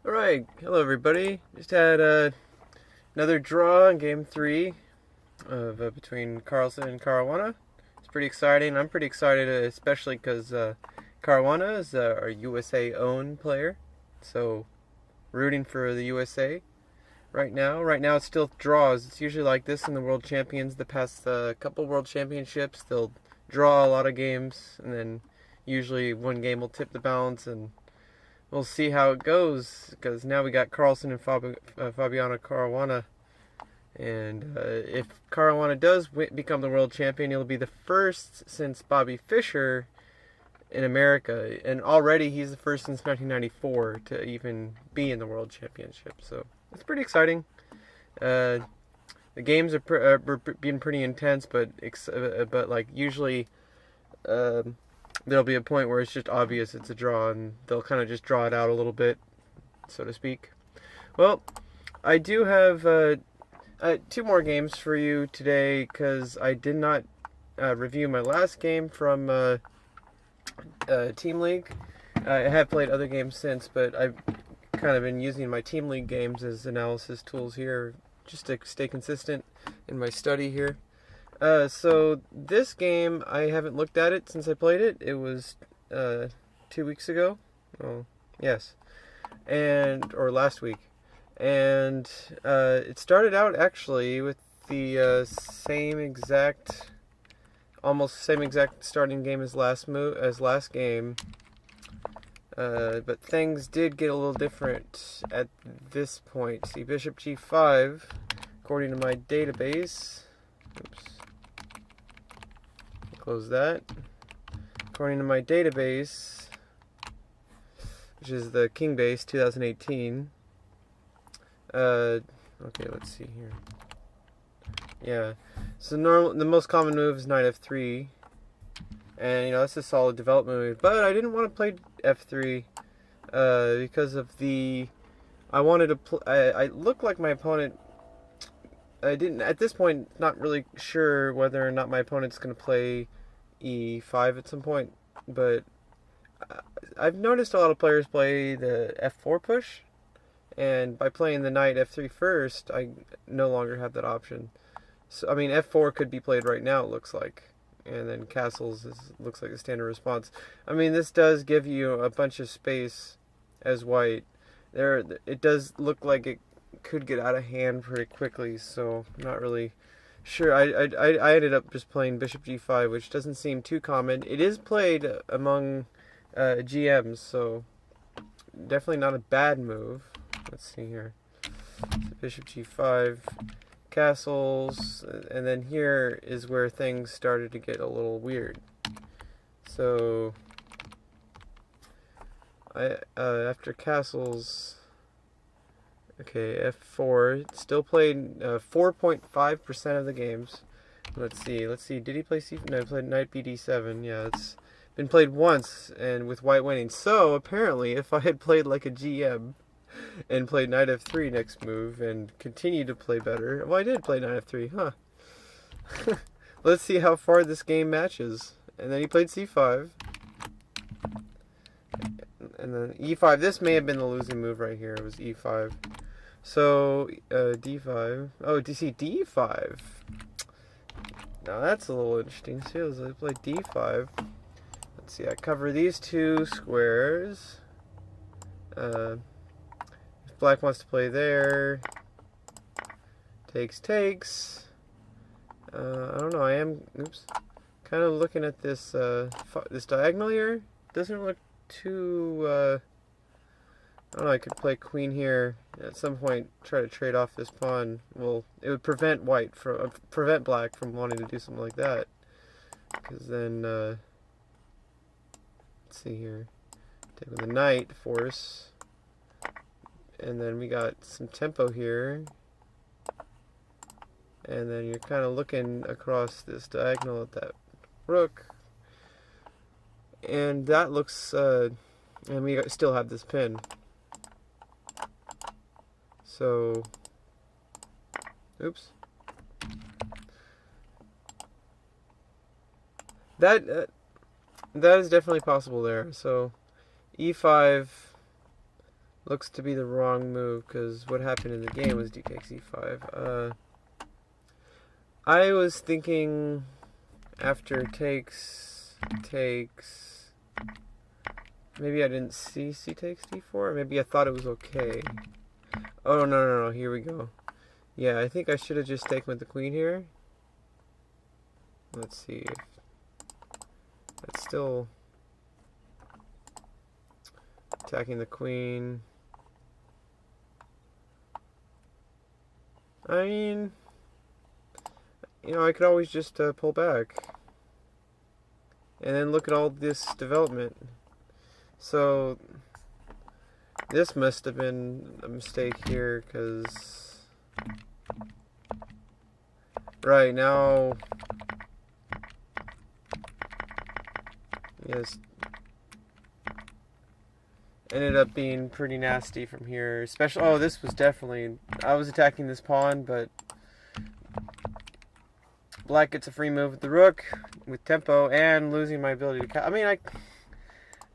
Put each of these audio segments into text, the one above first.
Alright, hello everybody. Just had another draw in game 3 of between Carlson and Caruana. It's pretty exciting. I'm pretty excited, especially because Caruana is our USA owned player. So, rooting for the USA right now. Right now, it's still draws. It's usually like this in the World Champions. The past couple World Championships, they'll draw a lot of games, and then usually one game will tip the balance, and we'll see how it goes, because now we got Carlson and Fabiano Caruana. And if Caruana does become the world champion, he'll be the first since Bobby Fischer in America. And already he's the first since 1994 to even be in the world championship. So it's pretty exciting. The games are being pretty intense, but like usually there'll be a point where it's just obvious it's a draw, and they'll kind of just draw it out a little bit, so to speak. Well, I do have two more games for you today, because I did not review my last game from Teamleague. I have played other games since, but I've kind of been using my Teamleague games as analysis tools here, just to stay consistent in my study here. So this game, I haven't looked at it since I played it. It was 2 weeks ago. Oh, yes, or last week, and it started out actually with the almost same exact starting game as last game. But things did get a little different at this point. See, Bishop G5, according to my database. Oops. Close that. According to my database, which is the King Base 2018. Okay, let's see here. Yeah. So the most common move is knight f3, and that's a solid development move. But I didn't want to play f3 because of I wanted to I looked like my opponent. I didn't, at this point, not really sure whether or not my opponent's going to play e5 at some point, but I've noticed a lot of players play the f4 push, and by playing the knight f3 first, I no longer have that option. So, I mean, f4 could be played right now, it looks like, and then castles looks like a standard response. I mean, this does give you a bunch of space as white. It does look like it could get out of hand pretty quickly, so I'm not really sure. I ended up just playing Bishop G5, which doesn't seem too common. It is played among GMs, so definitely not a bad move. Let's see here. So Bishop G5, castles, and then here is where things started to get a little weird. So after castles. Okay, f4. Still played 4.5% of the games. Let's see. Did he play c? No, he played knight bd7. Yeah, it's been played once, and with white winning. So apparently, if I had played like a GM and played knight f3 next move and continued to play better, well, I did play knight f3, huh? Let's see how far this game matches. And then he played c5. And then e5. This may have been the losing move right here. It was e5. So, d5. Oh, see, d5. Now that's a little interesting. See, let's play d5. Let's see, I cover these two squares. If black wants to play there, takes. I don't know, I am, kind of looking at this, this diagonal here. Doesn't look too, I don't know, I could play queen here at some point, try to trade off this pawn. Well, it would prevent black from wanting to do something like that. Because then, let's see here, take with the knight, force, and then we got some tempo here. And then you're kind of looking across this diagonal at that rook. And that looks, and we still have this pin. So, oops. That is definitely possible there. So, e5 looks to be the wrong move, because what happened in the game was d takes e5. I was thinking after takes, maybe I didn't see c takes d4, maybe I thought it was okay. Oh, no, here we go. Yeah, I think I should have just taken with the queen here. Let's see if that's still attacking the queen. I mean, you know, I could always just pull back and then look at all this development. So this must have been a mistake here, because right now, yes, ended up being pretty nasty from here. Especially, oh, this was definitely, I was attacking this pawn, but black gets a free move with the rook, with tempo, and losing my ability to I mean, I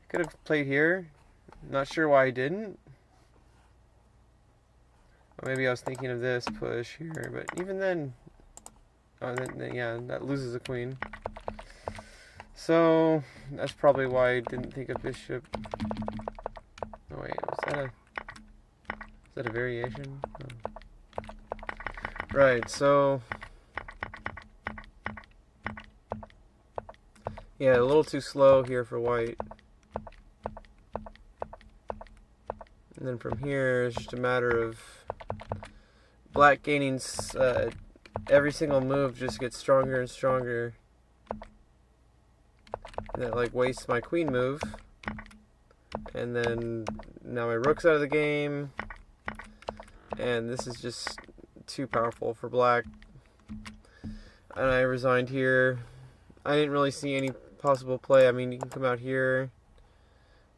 could have played here. Not sure why I didn't. Or maybe I was thinking of this push here, but even then, oh, then yeah, that loses a queen. So that's probably why I didn't think of bishop. Oh wait, is that a variation? Oh. Right, so yeah, a little too slow here for white. And then from here, it's just a matter of black gaining every single move just gets stronger and stronger. And that like wastes my queen move. And then now my rook's out of the game. And this is just too powerful for black. And I resigned here. I didn't really see any possible play. I mean, you can come out here.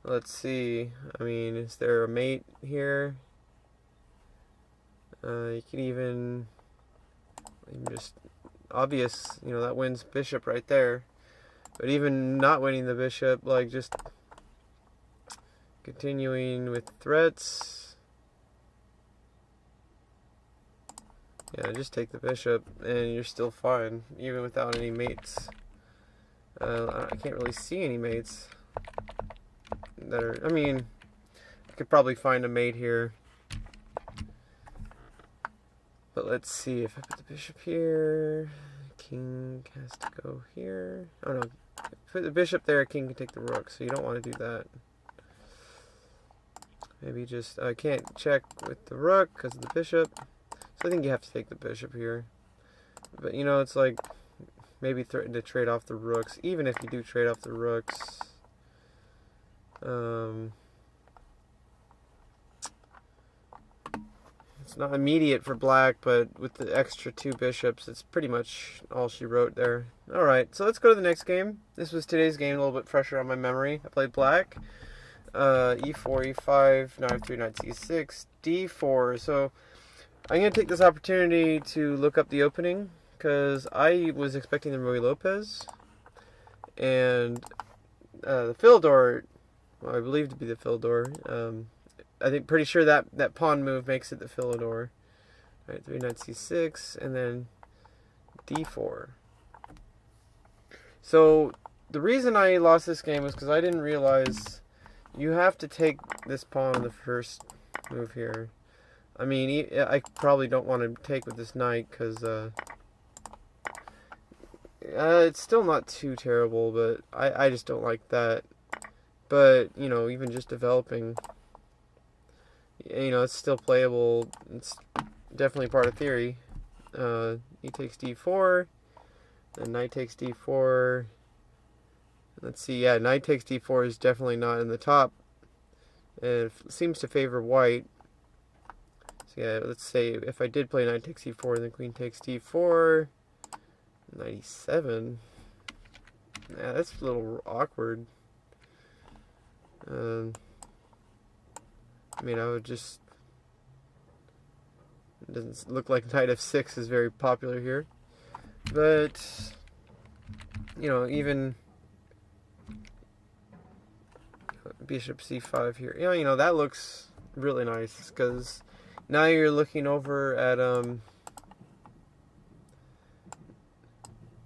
Let's see. I mean, is there a mate here? You can even just obvious, you know, that wins bishop right there. But even not winning the bishop, like just continuing with threats. Yeah, just take the bishop and you're still fine, even without any mates. I can't really see any mates that are, I mean, I could probably find a mate here. But let's see, if I put the bishop here, king has to go here. Oh no, put the bishop there, king can take the rook, so you don't want to do that. Maybe just, I can't check with the rook because of the bishop, so I think you have to take the bishop here. But you know, it's like, maybe threaten to trade off the rooks, even if you do trade off the rooks. It's not immediate for black, but with the extra 2 bishops, it's pretty much all she wrote there. Alright, so let's go to the next game. This was today's game, a little bit fresher on my memory. I played black. E4, E5, knight f3, knight c6, D4. So I'm going to take this opportunity to look up the opening, because I was expecting the Ruy Lopez. And the Philidor, well, I believe to be the Philidor. I think pretty sure that pawn move makes it the Philidor. Right, 3 knight c6 and then d4. So the reason I lost this game was because I didn't realize you have to take this pawn on the first move here. I mean, I probably don't want to take with this knight because it's still not too terrible, but I just don't like that. But you know, even just developing, you know, it's still playable. It's definitely part of theory. E takes d4, then knight takes d4. Let's see, yeah, knight takes d4 is definitely not in the top. And it seems to favor white. So yeah, let's say if I did play knight takes e4 and then queen takes d4, knight e7. Yeah, that's a little awkward. I mean, I would just, it doesn't look like knight f6 is very popular here. But, you know, even bishop c5 here, you know, that looks really nice, because now you're looking over at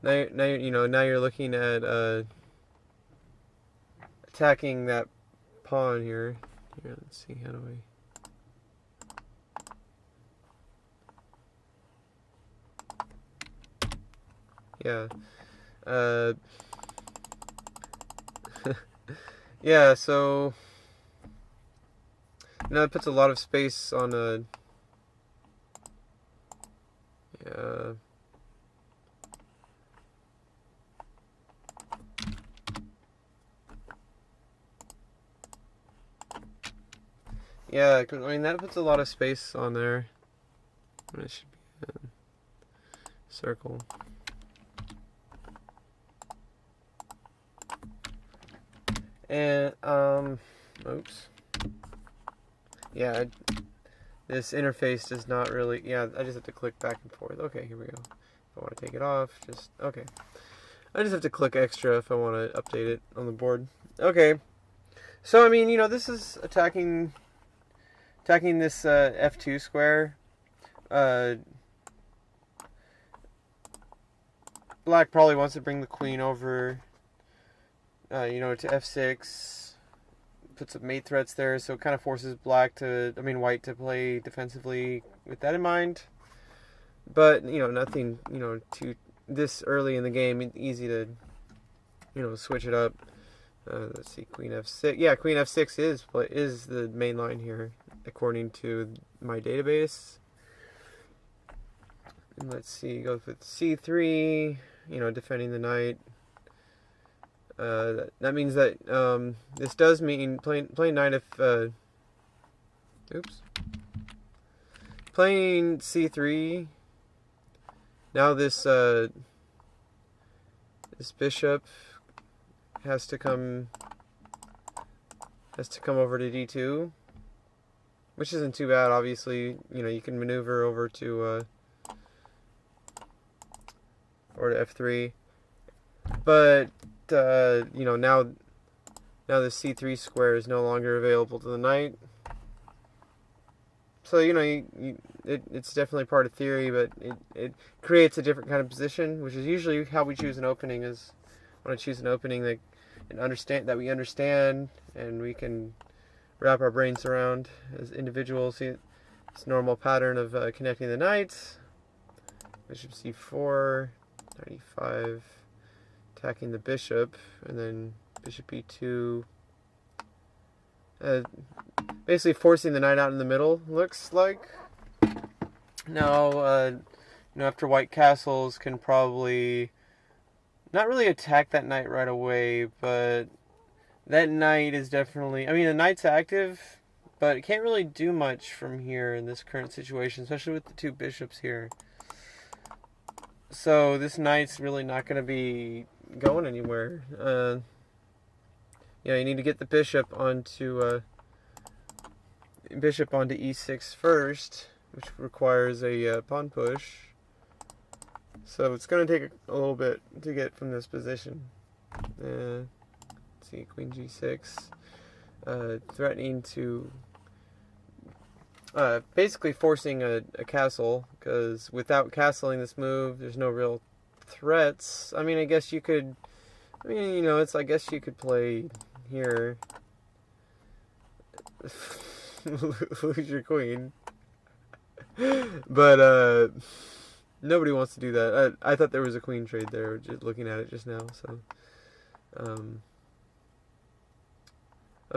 now you're looking at attacking that pawn here. Here, let's see, how do I... Yeah. Yeah, so it puts a lot of space on a... Yeah. Yeah, 'cause, I mean, that puts a lot of space on there. It should be a circle. And, oops. Yeah, this interface does not really... Yeah, I just have to click back and forth. Okay, here we go. If I want to take it off, just... Okay. I just have to click extra if I want to update it on the board. Okay. So, I mean, this is attacking this F2 square. Black probably wants to bring the queen over, to F6. Put some mate threats there, so it kind of forces white to play defensively with that in mind. But, nothing, too this early in the game, easy to, switch it up. Let's see, Queen F6. Yeah, Queen F6 is the main line here, according to my database. And let's see, go with C3, defending the knight. That means that this does mean playing knight if... oops. Playing C3. Now this bishop has to come over to D2, which isn't too bad. Obviously, you can maneuver over to F3, but now the C3 square is no longer available to the knight. So it's definitely part of theory, but it creates a different kind of position, which is usually how we choose an opening. Is want to choose an opening that we understand and we can wrap our brains around as individuals. See, it's a normal pattern of connecting the knights. Bishop C4, 95, attacking the bishop, and then bishop E2. Basically forcing the knight out in the middle, looks like. Now, after white castles, can probably not really attack that knight right away, but that knight is definitely... I mean, the knight's active, but it can't really do much from here in this current situation, especially with the two bishops here. So this knight's really not going to be going anywhere. You need to get the bishop onto E6 first, which requires a pawn push. So it's going to take a little bit to get from this position. Let's see, Queen G6, threatening to basically forcing a castle, because without castling this move, there's no real threats. I mean, I guess you could. I guess you could play here. Lose your queen. But nobody wants to do that. I thought there was a queen trade there, just looking at it just now. So I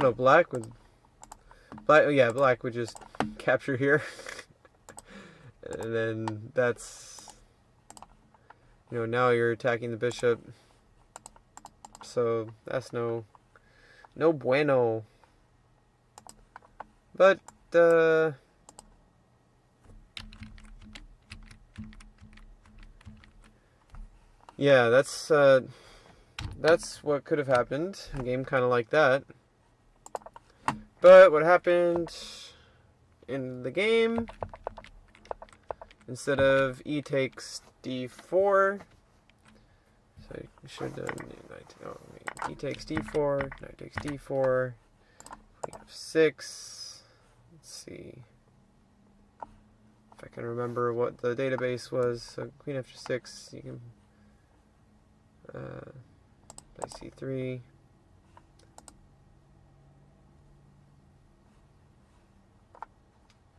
know black would just capture here. And then that's now you're attacking the bishop. So that's no bueno. But yeah, that's what could have happened. A game kind of like that. But what happened in the game, instead of E takes D4, so we should E takes D4, knight takes D4, queen F6, let's see if I can remember what the database was. So queen f6, you can play c3.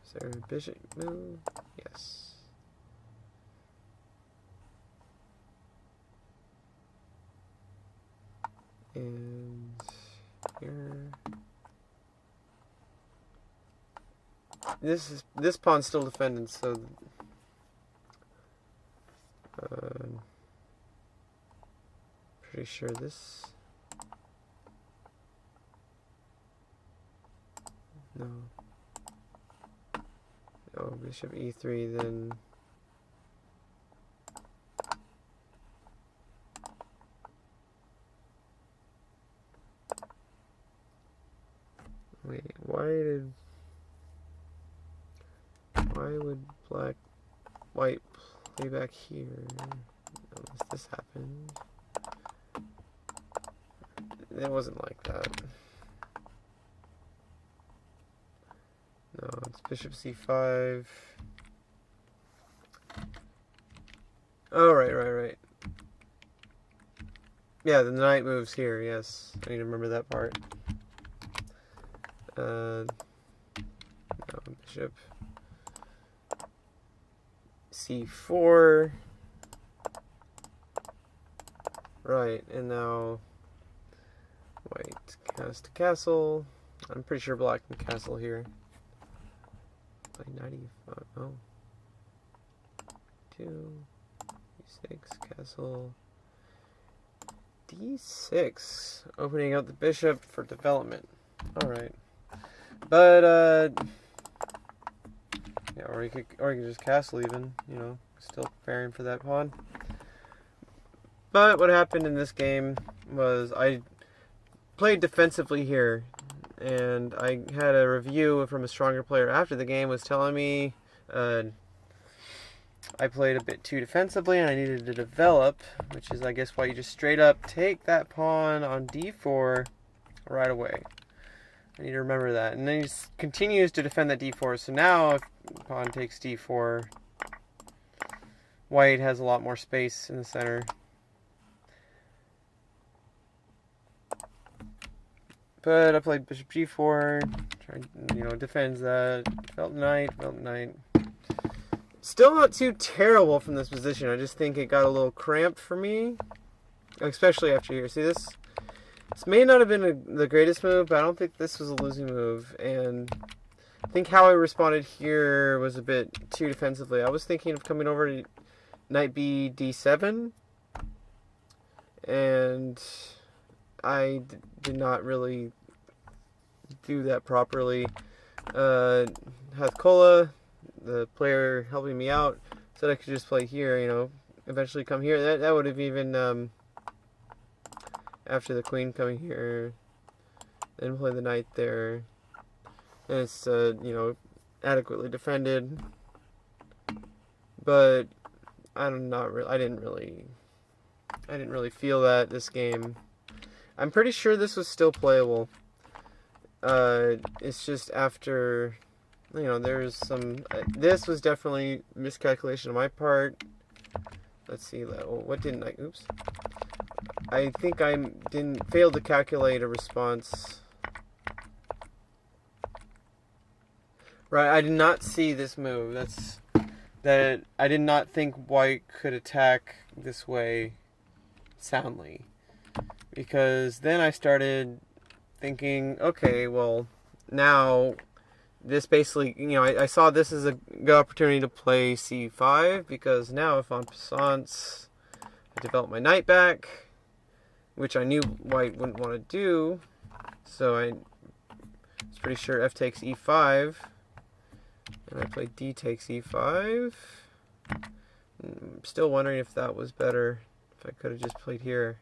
Is there a bishop move? Yes. And here, this pawn's still defended, so pretty sure this. No. Oh, bishop e3, then. Wait, why would white play back here? Unless this happened. It wasn't like that. No, it's bishop c5. Oh, right. Yeah, the knight moves here, yes. I need to remember that part. No, bishop c4. Right, and now white has to castle. I'm pretty sure black can castle here. Play 95. Oh. 2, d6, castle. d6. Opening up the bishop for development. Alright. But, yeah, or you could just castle even, you know, still preparing for that pawn. But what happened in this game was I played defensively here, and I had a review from a stronger player after the game was telling me I played a bit too defensively and I needed to develop, which is I guess why you just straight up take that pawn on d4 right away. I need to remember that. And then he continues to defend that d4. So now if pawn takes d4, white has a lot more space in the center. But I played bishop g4, tried, you know, defends that, develop knight. Still not too terrible from this position. I just think it got a little cramped for me, especially after here. See this? This may not have been the greatest move, but I don't think this was a losing move. And I think how I responded here was a bit too defensively. I was thinking of coming over to knight b d7, and I did not really do that properly. Hathkola, the player helping me out, said I could just play here, you know, eventually come here. That would have even, after the queen coming here, then play the knight there. And it's, you know, adequately defended. But I didn't really feel that this game. I'm pretty sure this was still playable. It's just after, you know, there's some. This was definitely miscalculation on my part. Let's see. What didn't I? Oops. I think I didn't fail to calculate a response. Right. I did not see this move. That I did not think white could attack this way soundly. Because then I started thinking, okay, well, now this basically, you know, I saw this as a good opportunity to play c5, because now if on passance I develop my knight back, which I knew white wouldn't want to do, so I was pretty sure f takes e5, and I played d takes e5. I'm still wondering if that was better, if I could have just played here.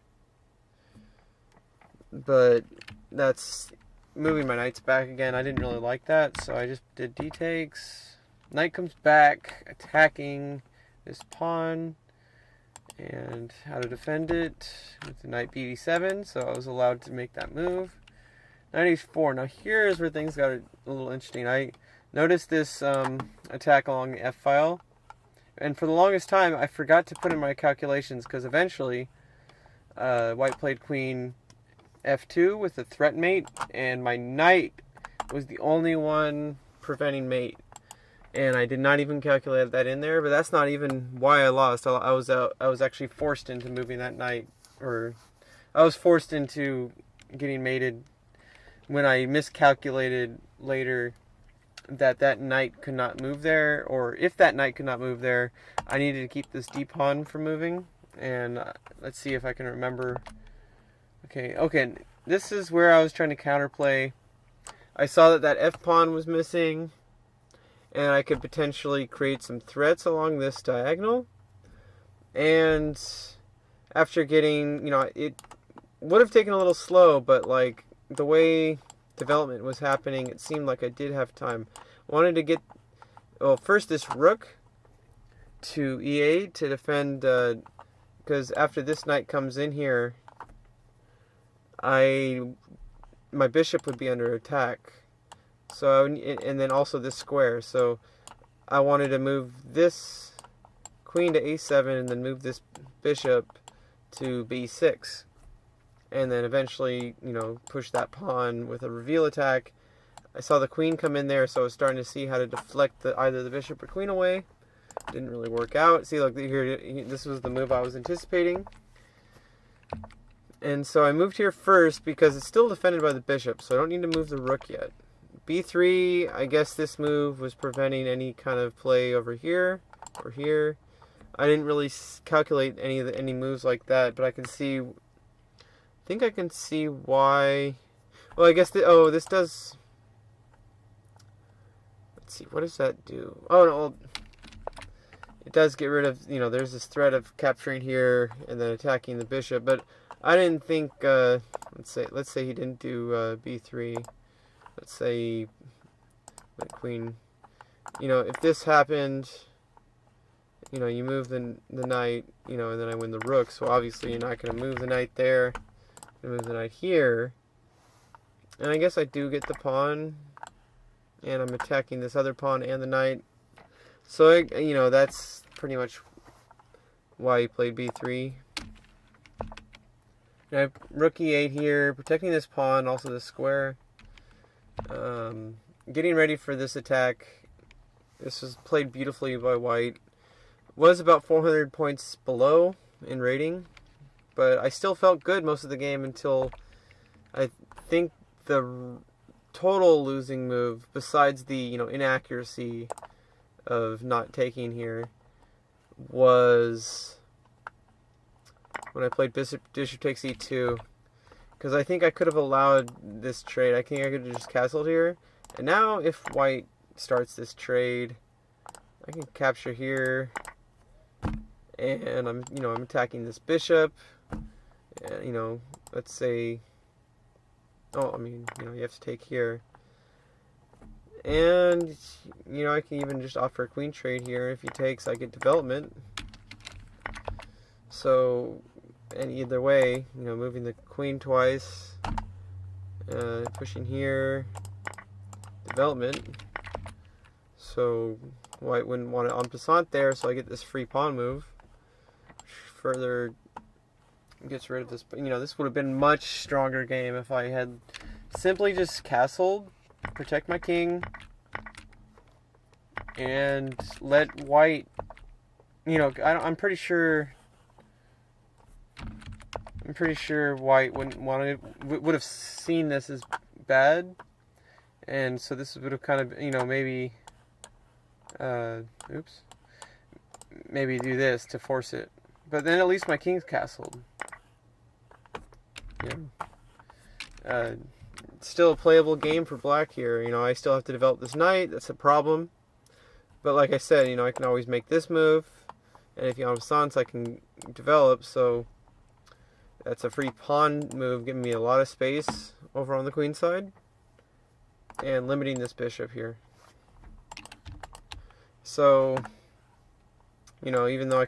But that's moving my knights back again. I didn't really like that, so I just did d takes. Knight comes back, attacking this pawn, and how to defend it with the knight b7. So I was allowed to make that move. Knight e4. Now here's where things got a little interesting. I Notice this attack along the F file. And for the longest time, I forgot to put in my calculations because eventually white played queen F2 with a threat mate, and my knight was the only one preventing mate. And I did not even calculate that in there, but that's not even why I lost. I was actually forced into moving that knight, or I was forced into getting mated when I miscalculated later that knight could not move there, or if that knight could not move there, I needed to keep this d pawn from moving. And let's see if I can remember. Okay, this is where I was trying to counterplay. I saw that F pawn was missing, and I could potentially create some threats along this diagonal. And after getting, it would have taken a little slow, but like the way development was happening, it seemed like I did have time. I wanted to get, well, first this rook to e8 to defend, because after this knight comes in here, my bishop would be under attack. So, and then also this square. So I wanted to move this queen to a7 and then move this bishop to b6. And then eventually, push that pawn with a reveal attack. I saw the queen come in there, so I was starting to see how to deflect either the bishop or queen away. Didn't really work out. See, look, here, this was the move I was anticipating. And so I moved here first because it's still defended by the bishop, so I don't need to move the rook yet. b3, I guess this move was preventing any kind of play over here or here. I didn't really calculate any moves like that, but I can see. I think I can see why. Well, I guess this does. Let's see, what does that do? Oh no, it does get rid of. There's this threat of capturing here and then attacking the bishop, but I didn't think. Let's say he didn't do b3. Let's say the queen. If this happened, you move the knight, and then I win the rook. So obviously you're not going to move the knight there. You're move the knight here, and I guess I do get the pawn, and I'm attacking this other pawn and the knight. So that's pretty much why he played b3. And I have rook e8 here, protecting this pawn, also this square. Getting ready for this attack. This was played beautifully by white. Was about 400 points below in rating, but I still felt good most of the game until I think the total losing move, besides the inaccuracy of not taking here, was when I played bishop takes e2. Because I think I could have allowed this trade. I think I could have just castled here. And now if white starts this trade, I can capture here. And I'm attacking this bishop. And, let's say, you have to take here. And, I can even just offer a queen trade here. If he takes, I get development. So, and either way, moving the queen twice, pushing here, development. So white wouldn't want it en passant there, so I get this free pawn move. Further gets rid of this. But this would have been a much stronger game if I had simply just castled, protect my king, and let white. I'm pretty sure white would have seen this as bad, and so this would have kind of maybe maybe do this to force it. But then at least my king's castled. Still a playable game for black here. I still have to develop this knight. That's a problem. But like I said, I can always make this move, and if you have sans, I can develop. So that's a free pawn move, giving me a lot of space over on the queen side, and limiting this bishop here. So, even though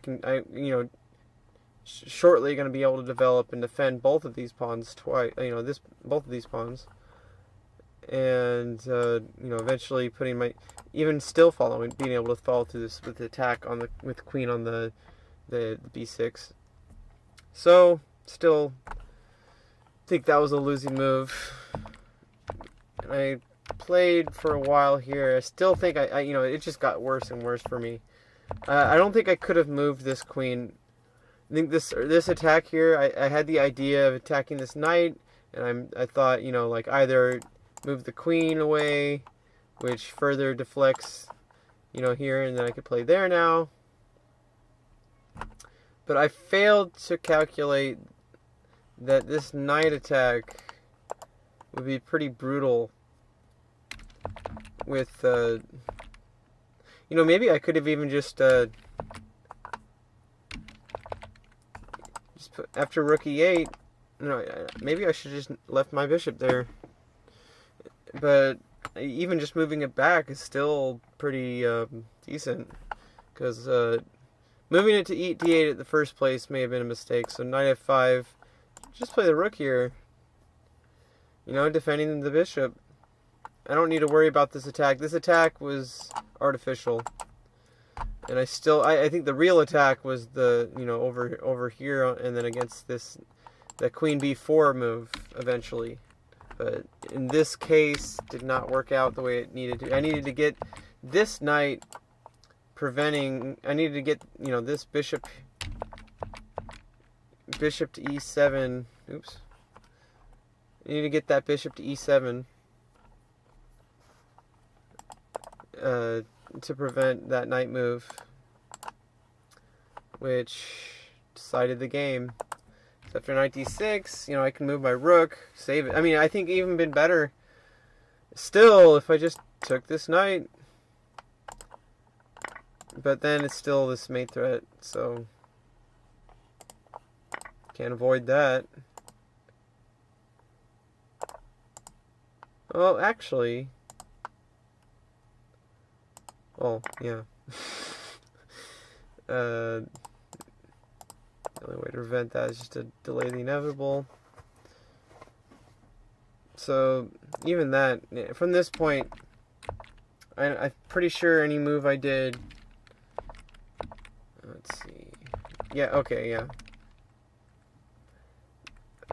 shortly going to be able to develop and defend both of these pawns twice. Both of these pawns. and eventually putting my, even still following, being able to follow through this with the attack on the, with queen on the b6. So still think that was a losing move. And I played for a while here. I still think I it just got worse and worse for me. I don't think I could have moved this queen. I think this attack here, I had the idea of attacking this knight, and I thought, like either move the queen away, which further deflects, here, and then I could play there now. But I failed to calculate that this knight attack would be pretty brutal with, maybe I could have even just put, after rook e8, maybe I should just left my bishop there. But even just moving it back is still pretty decent, because moving it to d8 at the first place may have been a mistake. So knight f5, just play the rook here, defending the bishop. I don't need to worry about this attack. This attack was artificial, and I think the real attack was the over here, and then against the queen b4 move eventually. But in this case, did not work out the way it needed to. I needed to get this knight preventing. I needed to get this bishop to e7. Oops. I need to get that bishop to e7 to prevent that knight move, which decided the game. So after knight d6, I can move my rook, save it. I mean, I think even been better still if I just took this knight. But then it's still this mate threat, so can't avoid that. Well, actually, yeah. The only way to prevent that is just to delay the inevitable. So even that, from this point, I'm pretty sure any move I did. Let's see. Yeah. Okay. Yeah.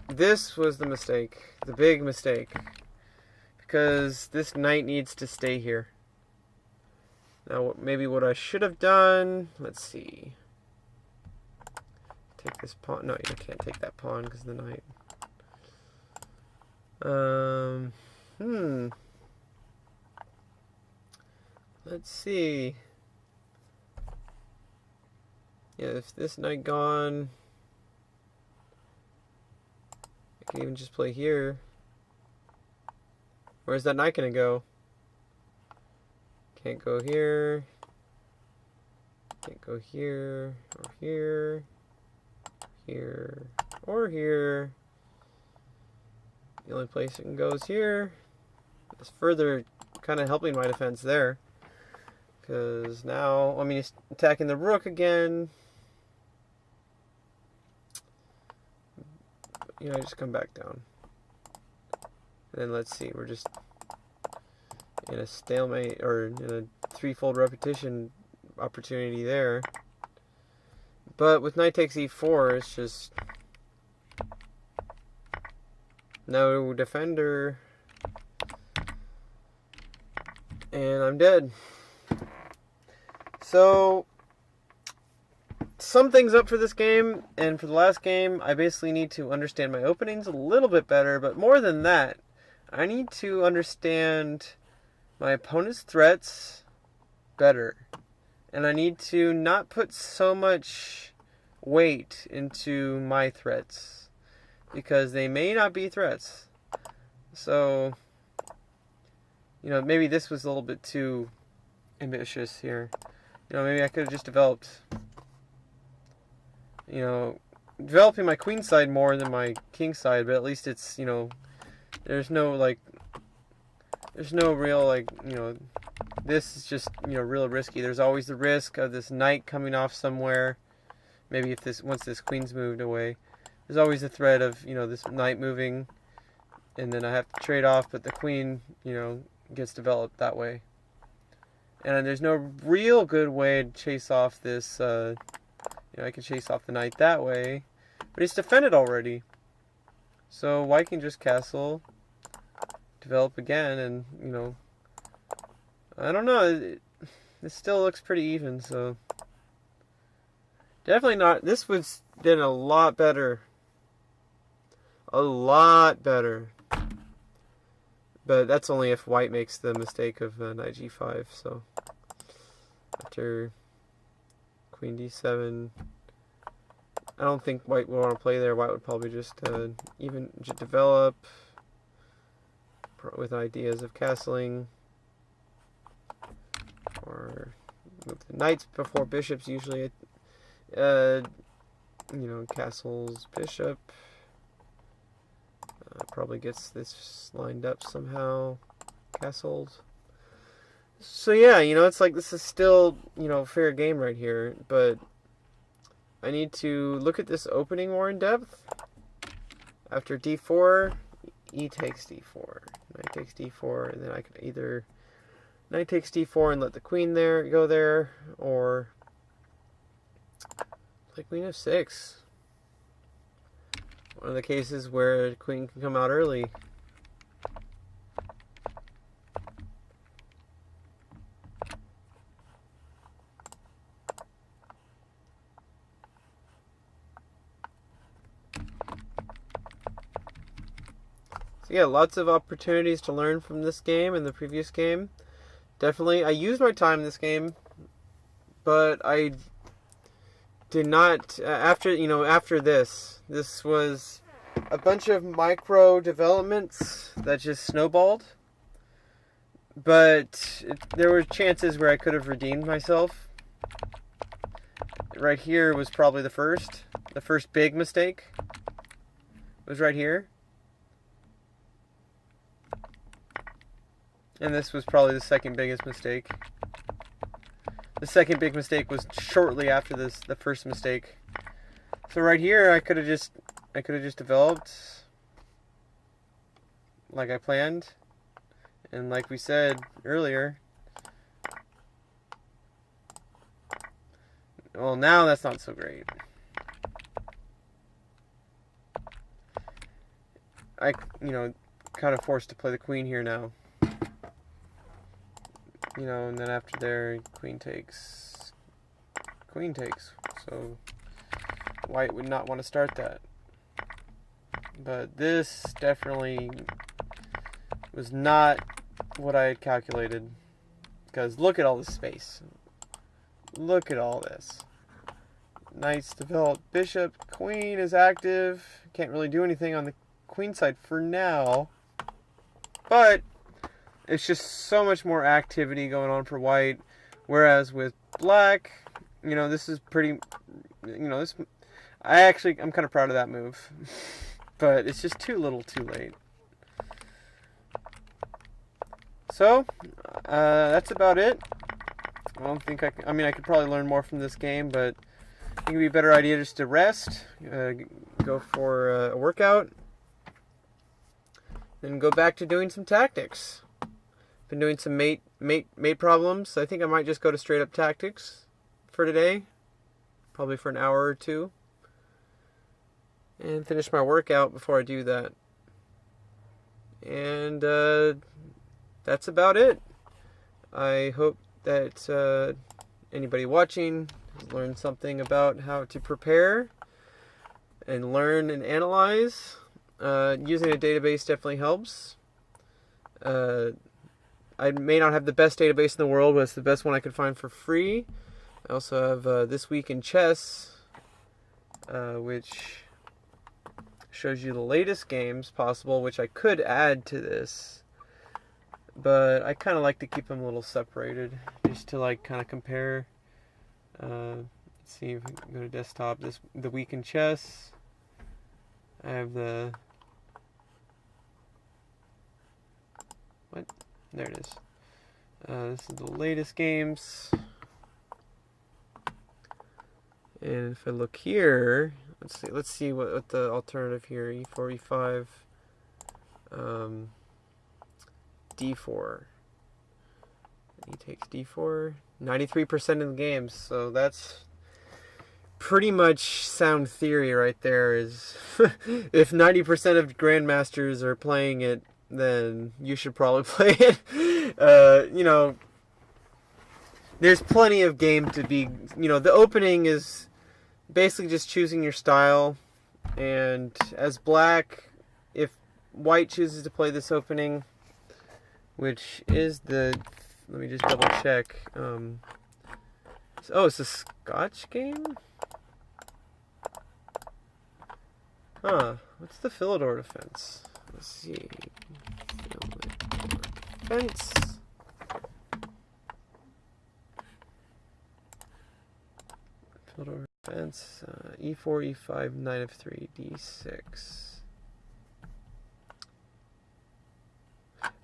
This was the mistake, the big mistake, because this knight needs to stay here. Now, maybe what I should have done, let's see. Take this pawn. No, you can't take that pawn because of the knight. Let's see. Yeah, if this knight gone, I can even just play here. Where's that knight gonna go? Can't go here. Can't go here, or here, here, or here. The only place it can go is here. It's further kind of helping my defense there, because now, I mean, he's attacking the rook again. I just come back down. And then let's see, we're just in a stalemate, or in a threefold repetition opportunity there. But with knight takes e4, it's just no defender, and I'm dead. So sum things up for this game, and for the last game, I basically need to understand my openings a little bit better, but more than that, I need to understand my opponent's threats better. And I need to not put so much weight into my threats, because they may not be threats. So, maybe this was a little bit too ambitious here. Maybe I could have just developed, developing my queen side more than my king side, but at least it's, there's no real, this is just, real risky. There's always the risk of this knight coming off somewhere. Maybe if once this queen's moved away, there's always the threat of, this knight moving and then I have to trade off, but the queen, you know, gets developed that way. And there's no real good way to chase off this, you know, I can chase off the knight that way, but it's defended already. So white can just castle, develop again, and, you know, I don't know, this still looks pretty even, so definitely not, this was did a lot better. A lot better. But that's only if white makes the mistake of knight g5, so after queen d7, I don't think white would want to play there. White would probably just even develop with ideas of castling, or move the knights before bishops usually. You know, castles bishop. Probably gets this lined up somehow. Castled. So yeah, you know, it's like this is still, you know, fair game right here, but I need to look at this opening more in depth. After d4, e takes d4. Knight takes d4, and then I could either knight takes d4 and let the queen there go there, or play queen f6. One of the cases where the queen can come out early. So yeah, lots of opportunities to learn from this game and the previous game. Definitely, I used my time in this game, but I did not, after this was a bunch of micro developments that just snowballed, but there were chances where I could have redeemed myself. Right here was probably the first big mistake was right here, and this was probably the second biggest mistake. The second big mistake was shortly after the first mistake. So right here, I could have just developed like I planned, and like we said earlier. Well, now that's not so great. Kind of forced to play the queen here now. You know, and then after there, queen takes. So white would not want to start that. But this definitely was not what I had calculated. Because look at all this space. Look at all this. Knights develop, bishop, queen is active. Can't really do anything on the queen side for now. But it's just so much more activity going on for white. Whereas with black, you know, this is pretty, you know, this, I'm kind of proud of that move. But it's just too little too late. So, that's about it. I don't think I could probably learn more from this game, but I think it'd be a better idea just to rest, go for a workout, then go back to doing some tactics. Been doing some mate problems. I think I might just go to straight up tactics for today, probably for an hour or two, and finish my workout before I do that. And that's about it. I hope that anybody watching has learned something about how to prepare and learn and analyze. Using a database definitely helps. I may not have the best database in the world, but it's the best one I could find for free. I also have This Week in Chess, which shows you the latest games possible, which I could add to this. But I kind of like to keep them a little separated, just to like kind of compare. Let's see if we can go to desktop. The Week in Chess. I have the... What? There it is. This is the latest games. And if I look here, let's see what the alternative here, e4, e5. D4. He takes D4. 93% of the games, so that's pretty much sound theory right there. Is if 90% of grandmasters are playing it, then you should probably play it. You know, there's plenty of game to be. You know, the opening is basically just choosing your style, and as black, if white chooses to play this opening, which is the, let me just double check. Oh, it's a Scotch game? Huh. What's the Philidor defense? Let's see. Philidor defense. Philidor defense. E4, E5, Knight of 3, D6.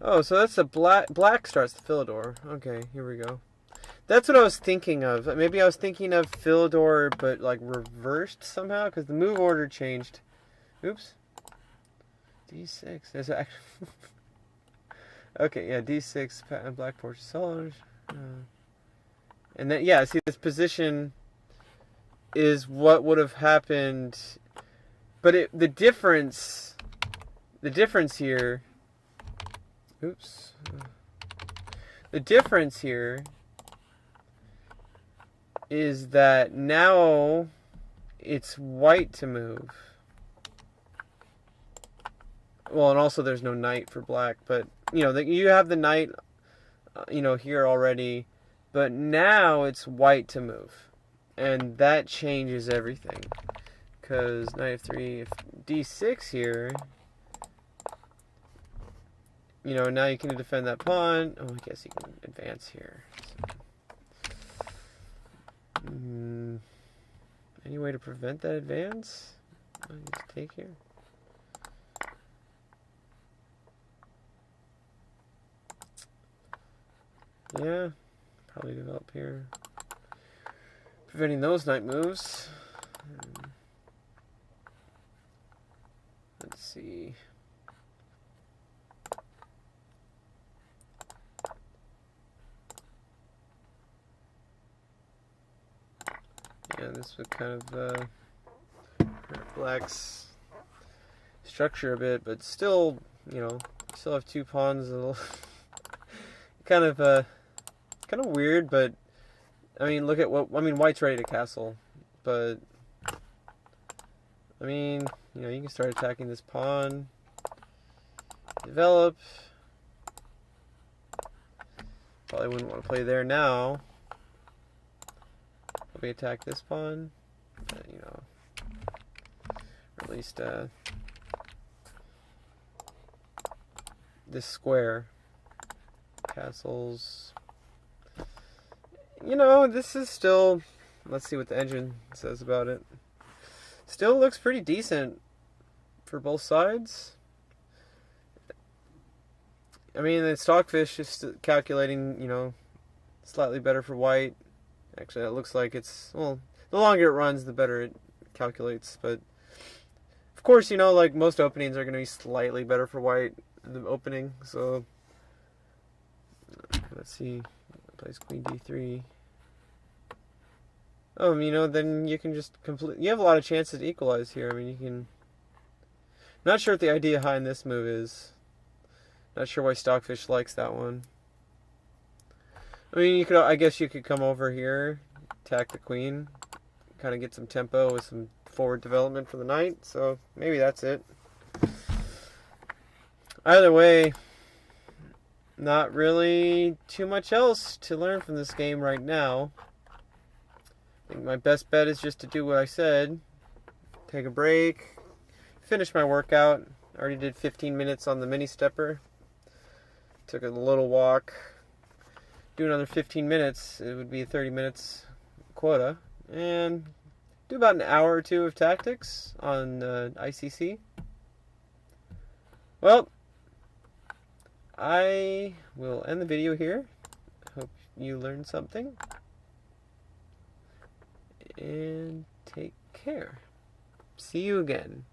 Oh, so that's a black starts the Philidor. Okay, here we go. That's what I was thinking of. Maybe I was thinking of Philidor, but like reversed somehow, because the move order changed. Oops. D6. There's actually. Okay, yeah, D6, black portrait sellers. And then, yeah, see, this position is what would have happened. But the difference here. Oops. The difference here is that now it's white to move. Well, and also there's no knight for black, but you know, you have the knight, you know, here already, but now it's white to move, and that changes everything. Because knight of 3, if D6 here, you know, now you can defend that pawn. Oh, I guess you can advance here. So, any way to prevent that advance? I just take here. Yeah, probably develop here. Preventing those knight moves. Let's see. Yeah, this would kind of hurt black's structure a bit, but still, you know, still have two pawns. kind of weird, but I mean, look at what white's ready to castle, but I mean, you know, you can start attacking this pawn, develop. Probably wouldn't want to play there now. We attack this pawn, you know, or at least this square. Castles. You know, this is still, let's see what the engine says about it. Still looks pretty decent for both sides. I mean, the Stockfish is calculating, you know, slightly better for white. Actually, it looks like it's, well, the longer it runs, the better it calculates. But, of course, you know, like most openings are going to be slightly better for white in the opening. So, let's see. Plays Queen D3. You know, then you can just you have a lot of chances to equalize here. I mean, you can. Not sure what the idea behind this move is. Not sure why Stockfish likes that one. I mean, I guess you could come over here, attack the queen, kind of get some tempo with some forward development for the knight. So maybe that's it. Either way, not really too much else to learn from this game right now. I think my best bet is just to do what I said. Take a break, finish my workout. I already did 15 minutes on the mini stepper. Took a little walk. Do another 15 minutes, it would be a 30 minutes quota, and do about an hour or two of tactics on ICC. Well, I will end the video here. Hope you learned something, and take care. See you again.